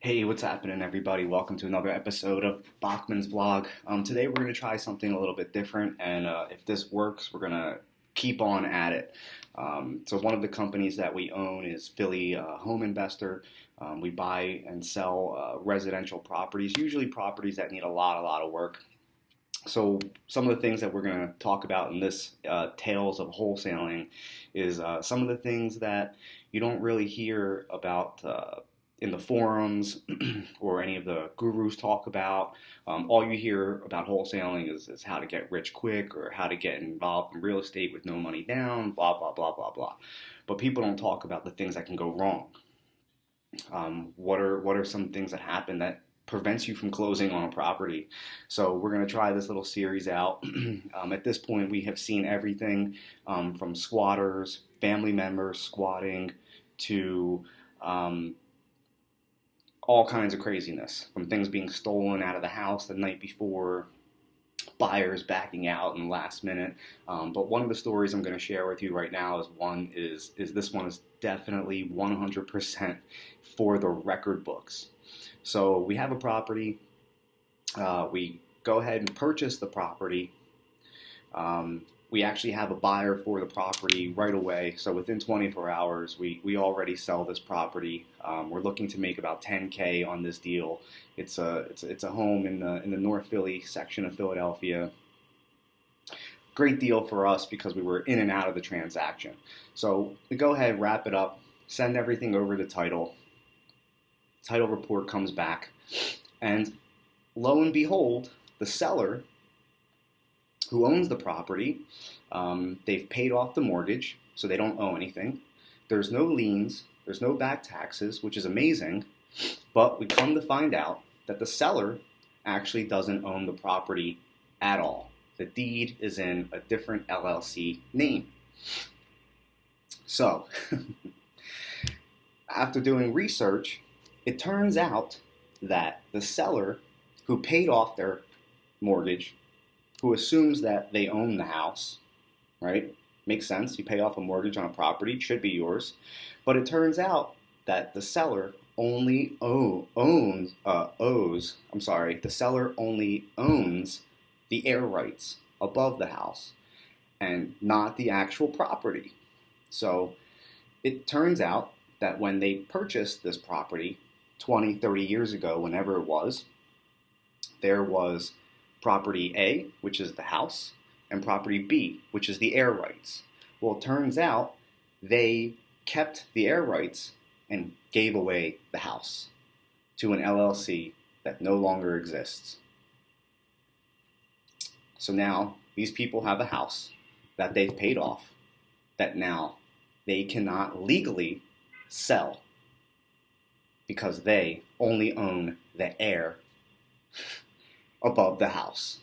Hey, what's happening, everybody? Welcome to another episode of Bokman's Vlog. Today we're going to try something a little bit different, and if this works, we're going to keep on at it. So one of the companies that we own is Philly Home Investor. We buy and sell residential properties, usually properties that need a lot of work. So some of the things that we're going to talk about in this Tales of Wholesaling is some of the things that you don't really hear about in the forums or any of the gurus talk about. All you hear about wholesaling is how to get rich quick or how to get involved in real estate with no money down, blah, blah, blah, blah, blah. But people don't talk about the things that can go wrong. What are some things that happen that prevents you from closing on a property? So we're going to try this little series out. At this point, we have seen everything from squatters, family members squatting, to all kinds of craziness, from things being stolen out of the house the night before, buyers backing out in the last minute. But one of the stories I'm going to share with you right now is this one is definitely 100% for the record books. So we have a property. We go ahead and purchase the property. We actually have a buyer for the property right away. So within 24 hours, we already sell this property. We're looking to make about $10K on this deal. It's a home in the North Philly section of Philadelphia. Great deal for us because we were in and out of the transaction. So we go ahead, wrap it up, send everything over to title. Title report comes back, and lo and behold, the seller who owns the property, they've paid off the mortgage, so they don't owe anything. There's no liens, there's no back taxes, which is amazing, but we come to find out that the seller actually doesn't own the property at all. The deed is in a different LLC name. So, after doing research, it turns out that the seller who paid off their mortgage, who assumes that they own the house, right? Makes sense. You pay off a mortgage on a property, it should be yours. But it turns out that the seller only owns the air rights above the house and not the actual property. So it turns out that when they purchased this property 20, 30 years ago, whenever it was, there was property A, which is the house, and property B, which is the air rights. Well, it turns out they kept the air rights and gave away the house to an LLC that no longer exists. So now these people have a house that they've paid off that now they cannot legally sell because they only own the air above the house.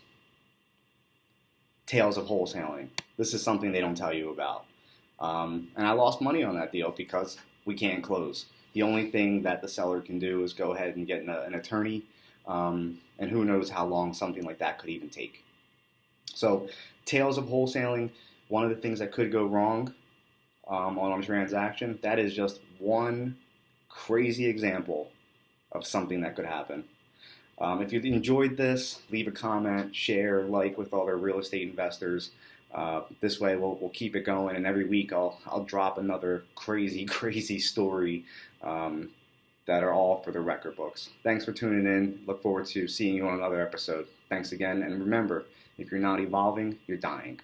Tales of wholesaling. This is something they don't tell you about. And I lost money on that deal because we can't close. The only thing that the seller can do is go ahead and get an attorney, and who knows how long something like that could even take. So, tales of wholesaling, one of the things that could go wrong on a transaction, that is just one crazy example of something that could happen. If you enjoyed this, leave a comment, share, like with other real estate investors. This way we'll keep it going, and every week I'll drop another crazy story that are all for the record books. Thanks for tuning in. Look forward to seeing you on another episode. Thanks again, and remember, if you're not evolving, you're dying.